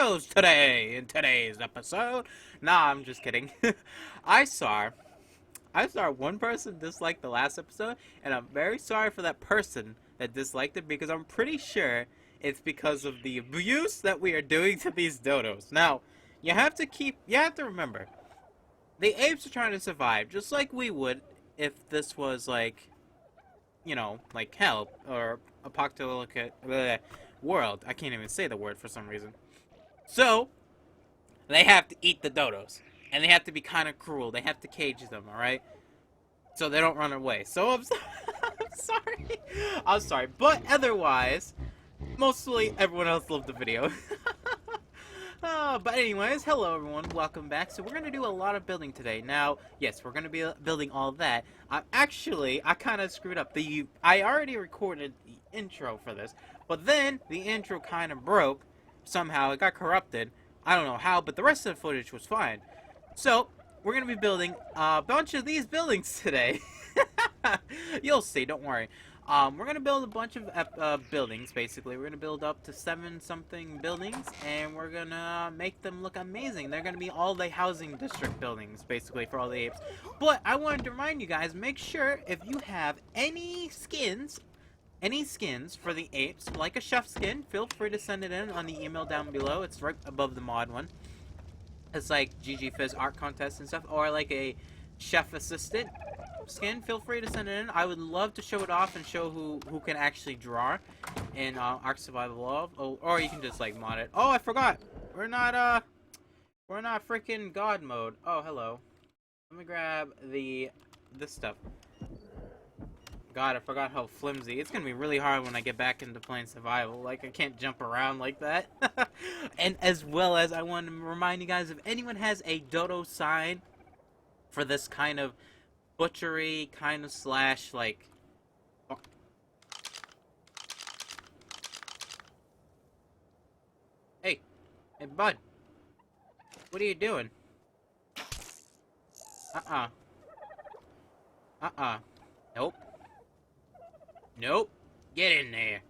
dodos today in today's episode. Nah, I'm just kidding. I saw one person dislike the last episode, and I'm very sorry for that person that disliked it because I'm pretty sure it's because of the abuse that we are doing to these dodos. Now, you have to remember, the apes are trying to survive just like we would if this was like, like hell or apocalyptic world. I can't even say the word for some reason. So, they have to eat the dodos. And they have to be kind of cruel. They have to cage them, alright? So they don't run away. So I'm sorry. I'm sorry. But otherwise, mostly everyone else loved the video. But anyways, hello everyone, welcome back. So we're going to do a lot of building today. Now, yes, we're going to be building all that. I kind of screwed up. I already recorded the intro for this, but then the intro kind of broke. Somehow, it got corrupted. I don't know how, but the rest of the footage was fine. So, we're going to be building a bunch of these buildings today. You'll see, don't worry. We're going to build a bunch of buildings, basically. We're going to build up to 7-something buildings, and we're going to make them look amazing. They're going to be all the housing district buildings, basically, for all the apes. But I wanted to remind you guys, make sure if you have any skins for the apes, like a chef skin, feel free to send it in on the email down below. It's right above the mod one. It's like Fizz ARK contest and stuff, or like a chef assistant skin. Feel free to send it in. I would love to show it off and show who can actually draw in ARK Survival Love. Oh, or you can just like mod it. Oh, I forgot. We're not freaking God mode. Oh, hello. Let me grab this stuff. God, I forgot how flimsy. It's gonna be really hard when I get back into playing survival. Like, I can't jump around like that. And as well as, I want to remind you guys, if anyone has a dodo sign for this kind of butchery, kind of slash, like... Oh. Hey, bud. What are you doing? Nope. Nope. Get in there,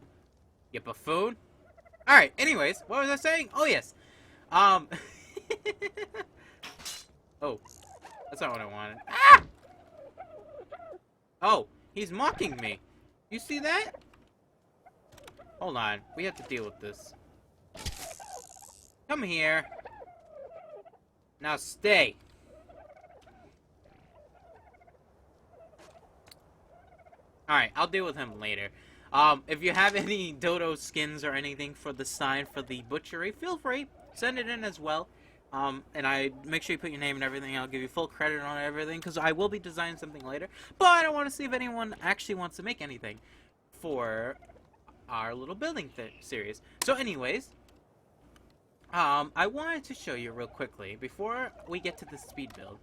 you buffoon. Alright, anyways, what was I saying? Oh, yes. Oh, that's not what I wanted. Ah! Oh, he's mocking me. You see that? Hold on. We have to deal with this. Come here. Now stay. Alright, I'll deal with him later. If you have any dodo skins or anything for the sign for the butchery, feel free. Send it in as well. And I make sure you put your name and everything. I'll give you full credit on everything, because I will be designing something later. But I want to see if anyone actually wants to make anything for our little building series. So anyways, I wanted to show you real quickly, before we get to the speed build,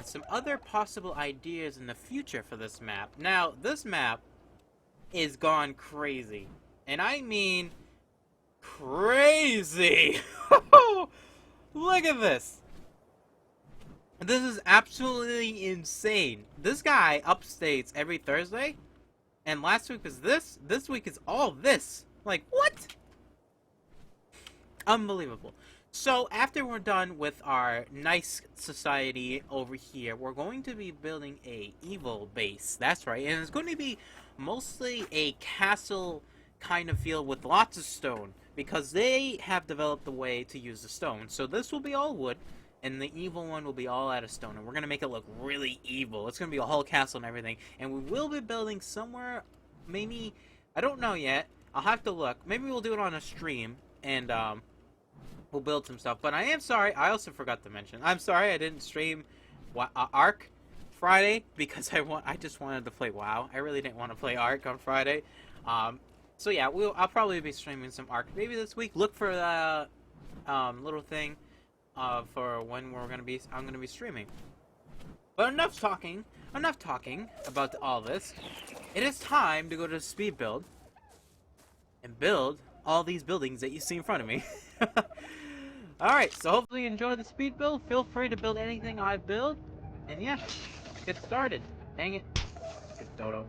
some other possible ideas in the future for this map. Now, this map is gone crazy. And I mean crazy! Look at this! This is absolutely insane. This guy upstates every Thursday, and last week was this. This week is all this. Like, what? Unbelievable. So, after we're done with our nice society over here, we're going to be building a evil base. That's right. And it's going to be mostly a castle kind of feel with lots of stone, because they have developed the way to use the stone. So this will be all wood, and the evil one will be all out of stone. And we're going to make it look really evil. It's going to be a whole castle and everything. And we will be building somewhere, maybe, I don't know yet. I'll have to look. Maybe we'll do it on a stream, and, we'll build some stuff. But I am sorry, I also forgot to mention, I'm sorry I didn't stream ARK Friday, because I just wanted to play WoW. I really didn't want to play ARK on Friday. So yeah, I'll probably be streaming some ARK maybe this week. Look for the little thing for when I'm gonna be streaming. But enough talking about all this. It is time to go to the speed build and build all these buildings that you see in front of me. Alright, so hopefully you enjoy the speed build. Feel free to build anything I build. And yeah, get started. Dang it. Good dodo.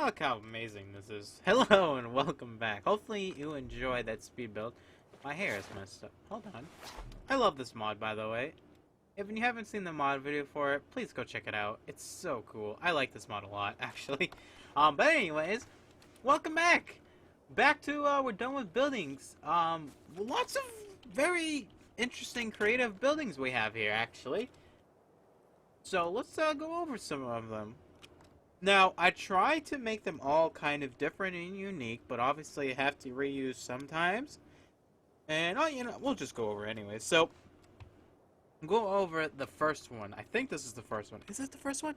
Look how amazing this is. Hello and welcome back. Hopefully you enjoyed that speed build. My hair is messed up. Hold on. I love this mod, by the way. If you haven't seen the mod video for it, please go check it out. It's so cool. I like this mod a lot, actually. But anyways, welcome back. Back to, we're done with buildings. Lots of very interesting, creative buildings we have here, actually. So let's go over some of them. Now, I try to make them all kind of different and unique, but obviously you have to reuse sometimes. And, oh, you know, we'll just go over anyway. So, go over the first one. I think this is the first one. Is it the first one?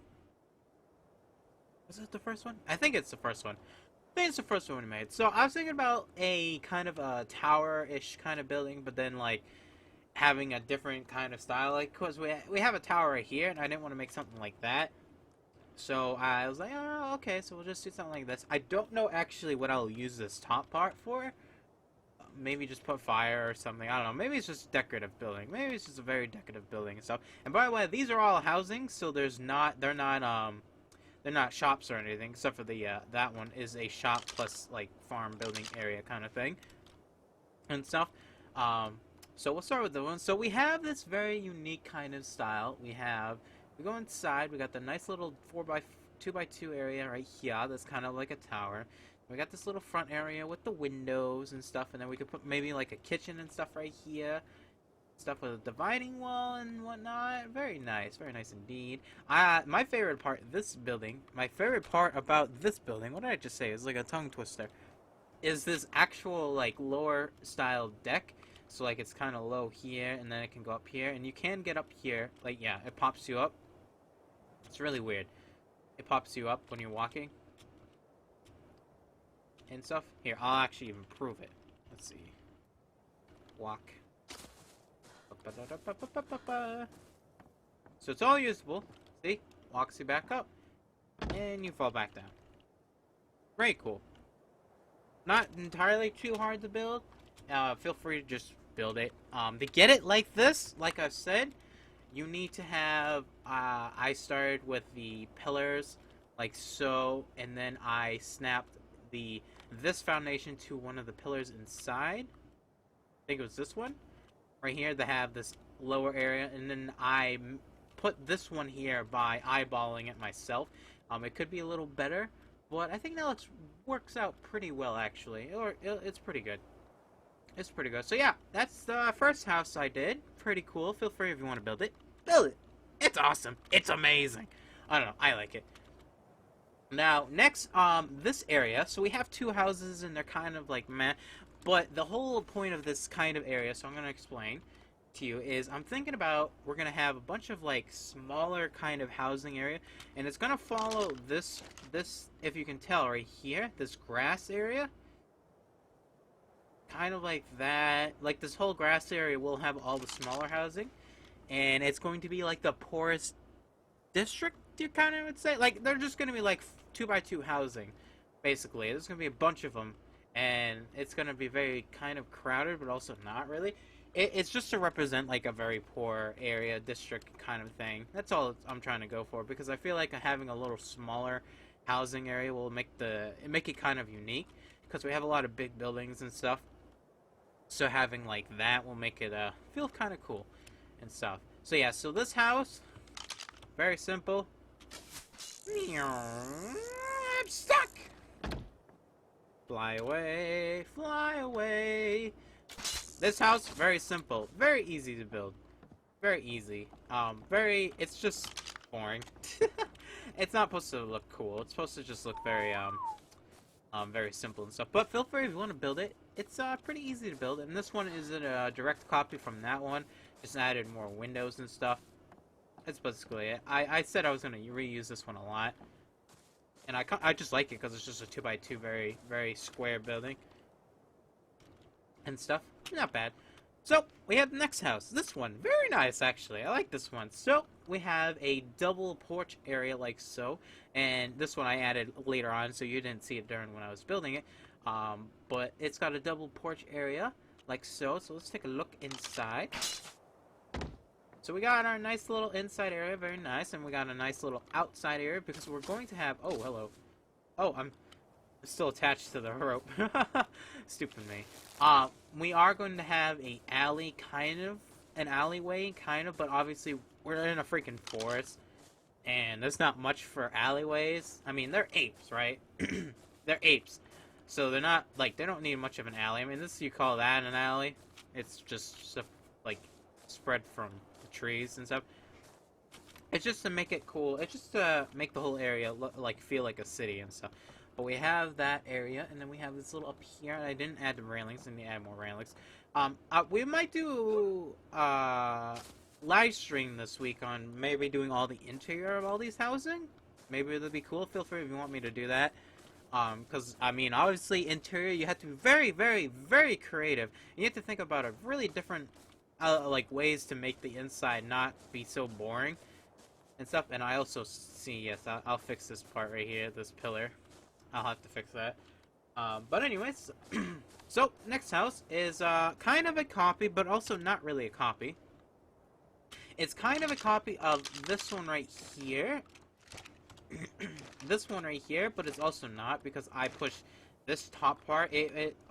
Is it the first one? I think it's the first one. I think it's the first one we made. So, I was thinking about a kind of a tower-ish kind of building, but then, like, having a different kind of style. Like, because we have a tower right here, and I didn't want to make something like that. So I was like, oh, okay, so we'll just do something like this. I don't know actually what I'll use this top part for. Maybe just put fire or something. I don't know. Maybe it's just decorative building. Maybe it's just a very decorative building and stuff. And by the way, these are all housing, so they're not shops or anything, except for the that one is a shop plus like farm building area kind of thing and stuff. So we'll start with the one. So we have this very unique kind of style. We go inside, we got the nice little 2x2 area right here, that's kind of like a tower. We got this little front area with the windows and stuff, and then we could put maybe like a kitchen and stuff right here. Stuff with a dividing wall and whatnot. Very nice indeed. My favorite part of this building, my favorite part about this building, what did I just say? It's like a tongue twister. Is this actual like lower style deck. So like it's kind of low here, and then it can go up here, and you can get up here. Like, yeah, it pops you up. It's really weird. It pops you up when you're walking and stuff. Here, I'll actually improve it. Let's see. Walk. So it's all usable. See? Walks you back up. And you fall back down. Very cool. Not entirely too hard to build. Feel free to just build it. To get it like this, like I've said, you need to have, I started with the pillars, like so, and then I snapped this foundation to one of the pillars inside. I think it was this one, right here, to have this lower area, and then I put this one here by eyeballing it myself. It could be a little better, but I think that works out pretty well, actually, or it's pretty good. It's pretty good. So yeah, that's the first house I did. Pretty cool. Feel free if you want to build it. Build it. It's awesome. It's amazing. I don't know. I like it. Now, next, this area. So we have two houses and they're kind of like meh. But the whole point of this kind of area, so I'm going to explain to you, is I'm thinking about we're going to have a bunch of like smaller kind of housing area. And it's going to follow this, if you can tell right here, this grass area. Kind of like that. Like this whole grass area will have all the smaller housing, and it's going to be like the poorest district, you kind of would say. Like they're just going to be like 2x2 housing, basically. There's going to be a bunch of them, and it's going to be very kind of crowded, but also not really. It's just to represent like a very poor area, district kind of thing. That's all I'm trying to go for, because I feel like having a little smaller housing area will make it kind of unique, because we have a lot of big buildings and stuff. So having like that will make it feel kind of cool and stuff. So yeah, so this house, very simple. I'm stuck. Fly away, fly away. This house, very simple, very easy to build, very easy. It's just boring. It's not supposed to look cool. It's supposed to just look very very simple and stuff. But feel free if you want to build it. It's pretty easy to build, and this one is a direct copy from that one. Just added more windows and stuff. That's basically it. I said I was going to reuse this one a lot, and I just like it because it's just a 2x2 very, very square building and stuff. Not bad. So, we have the next house. This one, very nice actually. I like this one. So, we have a double porch area like so, and this one I added later on, so you didn't see it during when I was building it. But it's got a double porch area like so. So let's take a look inside. So we got our nice little inside area, very nice, and we got a nice little outside area because we're going to have, oh hello, Oh, I'm still attached to the rope. Stupid me. We are going to have a alley, kind of an alleyway, kind of, but obviously we're in a freaking forest, and there's not much for alleyways. I mean, they're apes, right? They're apes, so they're not like they don't need much of an alley. I mean, this you call that an alley? It's just stuff like spread from the trees and stuff. It's just to make it cool. It's just to make the whole area look like feel like a city and stuff. But we have that area, and then we have this little up here. I didn't add the railings. I need to add more railings. We might do live stream this week on maybe doing all the interior of all these housing. Maybe it'll be cool. Feel free if you want me to do that. Because I mean, obviously, interior you have to be very, very, very creative. You have to think about a really different like ways to make the inside not be so boring and stuff. And I also see, yes, I'll fix this part right here, this pillar. I'll have to fix that. But anyways, so next house is kind of a copy, but also not really a copy. It's kind of a copy of this one right here. This one right here, but it's also not because I push this top part.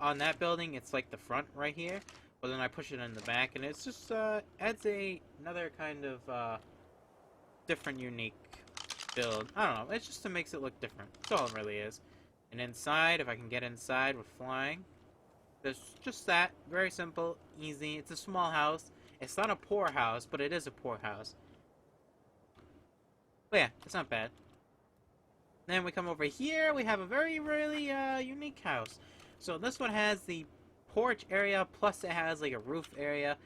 On that building, it's like the front right here, but then I push it in the back, and it's just adds another kind of different, unique build. I don't know. It's just makes it look different. That's all it really is. And inside, if I can get inside with flying, there's just that. Very simple, easy. It's a small house. It's not a poor house, but it is a poor house. But yeah, it's not bad. Then we come over here. We have a very, really unique house. So this one has the porch area, plus it has like a roof area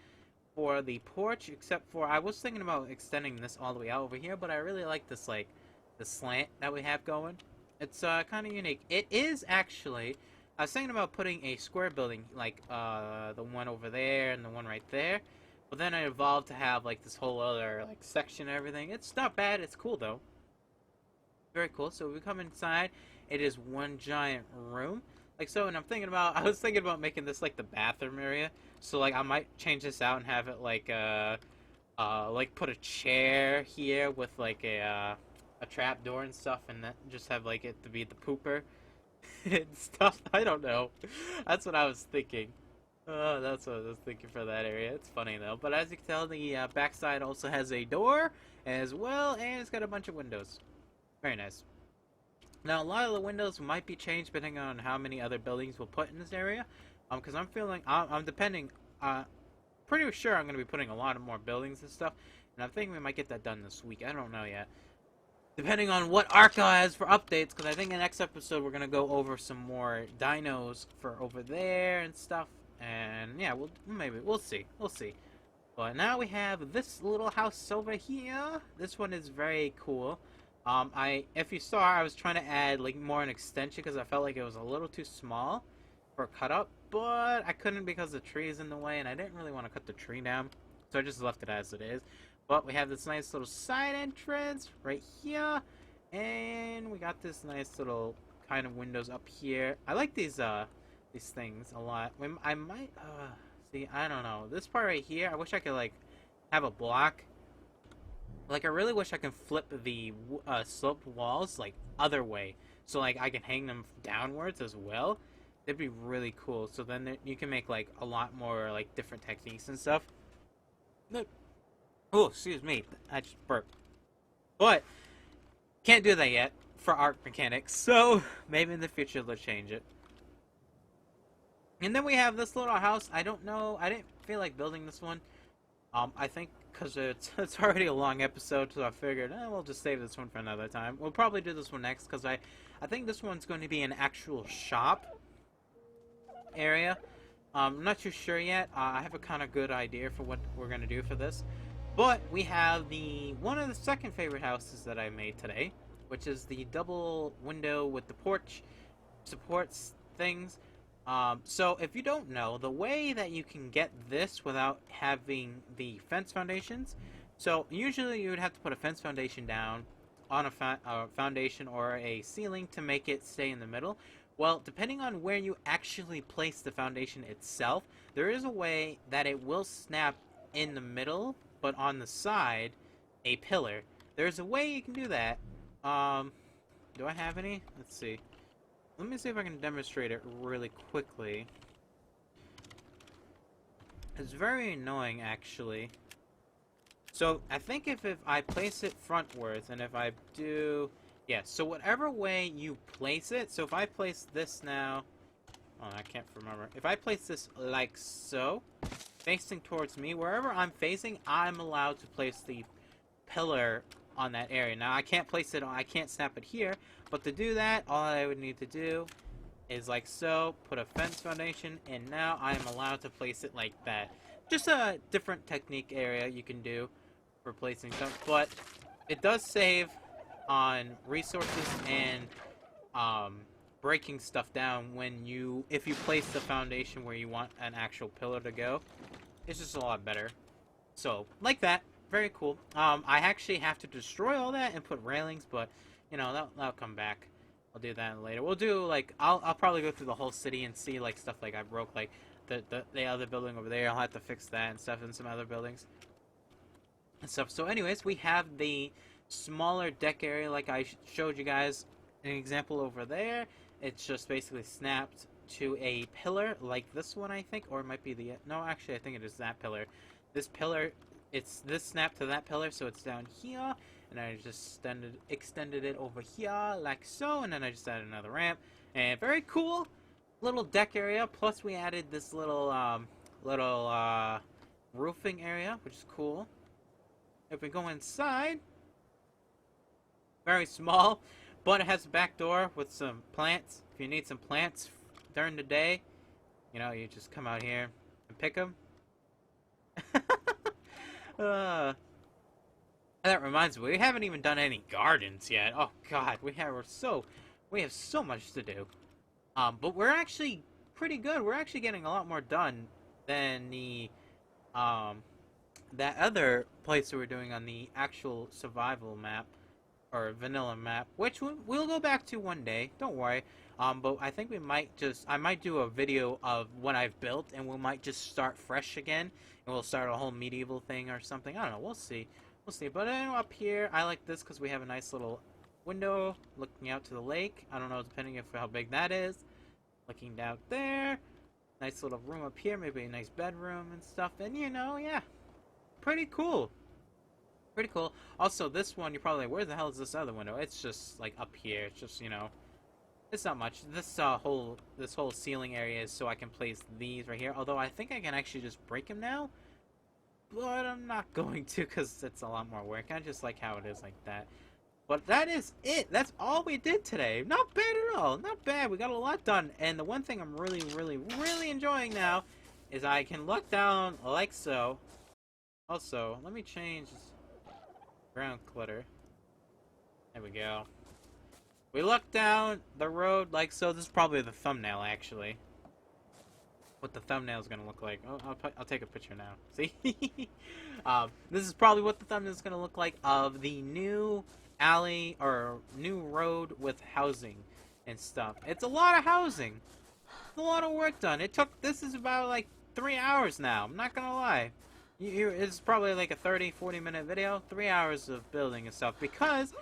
for the porch, except for I was thinking about extending this all the way out over here, but I really like this, like, the slant that we have going. It's kind of unique. It is actually, I was thinking about putting a square building, like the one over there and the one right there, but then I evolved to have like this whole other like section and everything. It's not bad. It's cool though. Very cool. So we come inside. It is one giant room. Like so, and I was thinking about making this like the bathroom area. So like I might change this out and have it like put a chair here with like a trap door and stuff, and then just have like it to be the pooper and stuff. I don't know. That's what I was thinking. That's what I was thinking for that area. It's funny though. But as you can tell, the backside also has a door as well, and it's got a bunch of windows. Very nice. Now, a lot of the windows might be changed depending on how many other buildings we'll put in this area. Because I'm pretty sure I'm going to be putting a lot of more buildings and stuff. And I'm thinking we might get that done this week. I don't know yet. Depending on what ARK has for updates, because I think in the next episode we're going to go over some more dinos for over there and stuff. And yeah, we'll see. We'll see. But now we have this little house over here. This one is very cool. If you saw, I was trying to add like more an extension because I felt like it was a little too small for a cut up, but I couldn't because the tree is in the way, and I didn't really want to cut the tree down, so I just left it as it is. But we have this nice little side entrance right here, and we got this nice little kind of windows up here. I like these things a lot. I might see. I don't know. This part right here. I wish I could like have a block. Like, I really wish I could flip the sloped walls, like, other way. So, like, I can hang them downwards as well. That'd be really cool. So then you can make, like, a lot more, like, different techniques and stuff. Oh, excuse me. I just burped. But, can't do that yet for ARK mechanics. So, maybe in the future they'll change it. And then we have this little house. I don't know. I didn't feel like building this one. I think because it's already a long episode, so I figured we'll just save this one for another time. We'll probably do this one next because I think this one's going to be an actual shop area. I'm not too sure yet. I have a kind of good idea for what we're going to do for this. But we have one of the second favorite houses that I made today, which is the double window with the porch supports things. So if you don't know, the way that you can get this without having the fence foundations, so usually you would have to put a fence foundation down on a foundation or a ceiling to make it stay in the middle. Well, depending on where you actually place the foundation itself, there is a way that it will snap in the middle, but on the side, a pillar. There's a way you can do that. Do I have any? Let's see. Let me see if I can demonstrate it really quickly. It's very annoying, actually. So, I think if I place it frontwards, and if I do... Yeah, so whatever way you place it, so if I place this now... Oh, I can't remember. If I place this like so, facing towards me, wherever I'm facing, I'm allowed to place the pillar on that area. Now, I can't place it on... I can't snap it here, but to do that, all I would need to do is like so, put a fence foundation, and now I am allowed to place it like that. Just a different technique area you can do for placing stuff, but it does save on resources and breaking stuff down if you place the foundation where you want an actual pillar to go. It's just a lot better. So, like that. Very cool. I actually have to destroy all that and put railings, but, you know, that'll come back. I'll do that later. We'll do, like, I'll probably go through the whole city and see, like, stuff like I broke, like, the other building over there. I'll have to fix that and stuff in some other buildings and stuff. So, anyways, we have the smaller deck area, like I showed you guys an example over there. It's just basically snapped to a pillar, like this one, I think, or it might be the... No, actually, I think it is that pillar. This pillar, it's this snap to that pillar, so it's down here. And I just extended it over here, like so, and then I just added another ramp. And very cool little deck area, plus we added this little, roofing area, which is cool. If we go inside, very small, but it has a back door with some plants. If you need some plants during the day, you know, you just come out here and pick them. That reminds me, we haven't even done any gardens yet. Oh God, we have so much to do. But we're actually pretty good. We're actually getting a lot more done than the that other place we were doing on the actual survival map or vanilla map, which we'll go back to one day. Don't worry. But I think I might do a video of what I've built, and we might just start fresh again, and we'll start a whole medieval thing or something. I don't know. We'll see. We'll see. But up here, I like this because we have a nice little window looking out to the lake. I don't know, depending if how big that is. Looking out there. Nice little room up here. Maybe a nice bedroom and stuff. And, you know, yeah. Pretty cool. Pretty cool. Also, this one, you're probably like, where the hell is this other window? It's just, like, up here. It's just, you know, it's not much. This whole ceiling area is so I can place these right here. Although, I think I can actually just break them now. But I'm not going to because it's a lot more work. I just like how it is like that. But that is it. That's all we did today. Not bad at all. Not bad. We got a lot done. And the one thing I'm really, really, really enjoying now is I can look down like so. Also, let me change ground clutter. There we go. We look down the road like so. This is probably the thumbnail, actually. What the thumbnail is going to look like. Oh, I'll take a picture now. See? This is probably what the thumbnail is going to look like of the new alley or new road with housing and stuff. It's a lot of housing. It's a lot of work done. This is about like 3 hours now. I'm not going to lie. It's probably like a 30-40 minute video. 3 hours of building and stuff. Because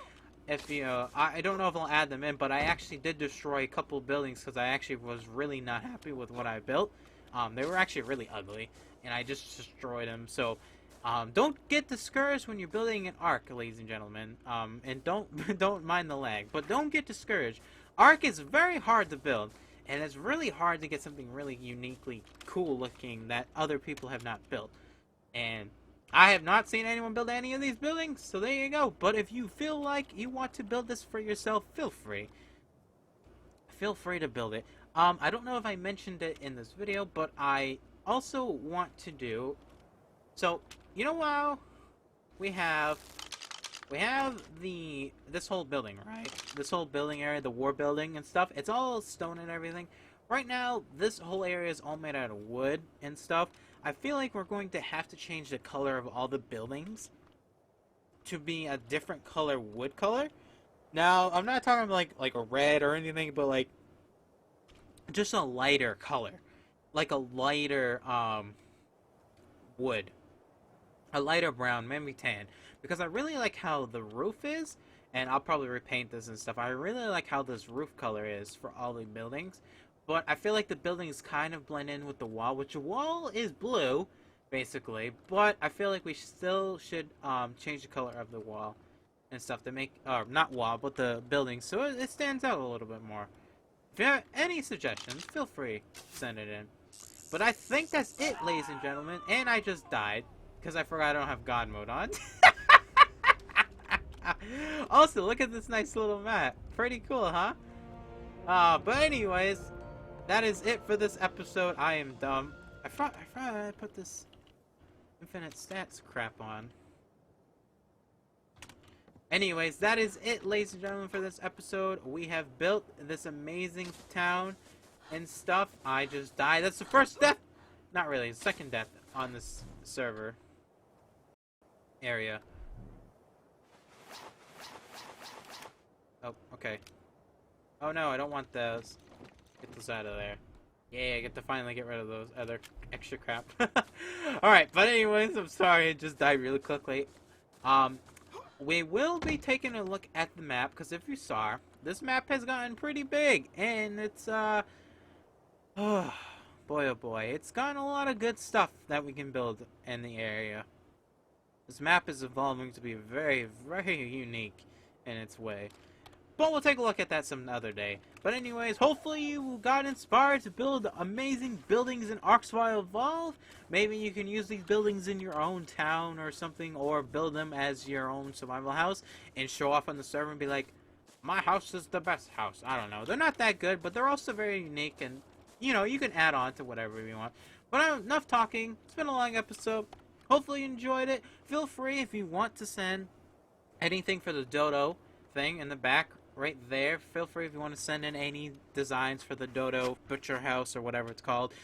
if you, I don't know if I'll add them in, but I actually did destroy a couple of buildings because I actually was really not happy with what I built. They were actually really ugly, and I just destroyed them. So, don't get discouraged when you're building an ARK, ladies and gentlemen. And don't mind the lag, but don't get discouraged. ARK is very hard to build, and it's really hard to get something really uniquely cool looking that other people have not built. And I have not seen anyone build any of these buildings, so there you go. But if you feel like you want to build this for yourself, feel free. Feel free to build it. I don't know if I mentioned it in this video, but I also want to do... So, you know how we have this whole building, right? This whole building area, the war building and stuff. It's all stone and everything. Right now, this whole area is all made out of wood and stuff. I feel like we're going to have to change the color of all the buildings to be a different color wood color. Now, I'm not talking like a red or anything, but like just a lighter color. Like a lighter wood. A lighter brown, maybe tan. Because I really like how the roof is, and I'll probably repaint this and stuff. I really like how this roof color is for all the buildings, but I feel like the buildings kind of blend in with the wall, which the wall is blue, basically, but I feel like we still should change the color of the wall and stuff to make, not wall, but the building, so it stands out a little bit more. If you have any suggestions, feel free to send it in. But I think that's it, ladies and gentlemen, and I just died, because I forgot I don't have God mode on. Also, look at this nice little map. Pretty cool, huh? But anyways, that is it for this episode. I am dumb. I thought I put this infinite stats crap on. Anyways, that is it, ladies and gentlemen, for this episode. We have built this amazing town and stuff. I just died. That's the first death. Not really, the second death on this server area. Oh, okay. Oh no, I don't want those. Get those out of there. Yeah, I get to finally get rid of those other extra crap. Alright, but anyways, I'm sorry, I just died really quickly. We will be taking a look at the map, because if you saw, this map has gotten pretty big, and it's, oh boy, it's gotten a lot of good stuff that we can build in the area. This map is evolving to be very, very unique in its way. But we'll take a look at that some other day. But anyways, hopefully you got inspired to build amazing buildings in ARK Survival Evolved. Maybe you can use these buildings in your own town or something, or build them as your own survival house and show off on the server and be like, my house is the best house. I don't know. They're not that good, but they're also very unique, and, you know, you can add on to whatever you want. But enough talking. It's been a long episode. Hopefully you enjoyed it. Feel free if you want to send anything for the dodo thing in the back right there. Feel free if you want to send in any designs for the dodo butcher house or whatever it's called.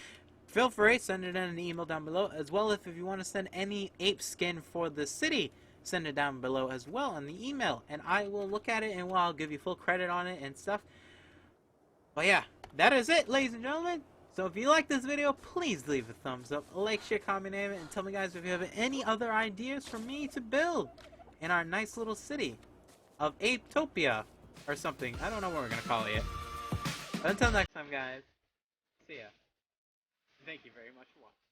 Feel free, send it in an email down below, as well if you want to send any ape skin for the city, send it down below as well in the email, and I will look at it and I'll give you full credit on it and stuff. But yeah, that is it, ladies and gentlemen. So if you like this video, please leave a thumbs up, like, share, comment, name it, and tell me guys if you have any other ideas for me to build in our nice little city of Apetopia or something. I don't know what we're gonna call it yet. But until next time, guys, see ya. Thank you very much for watching.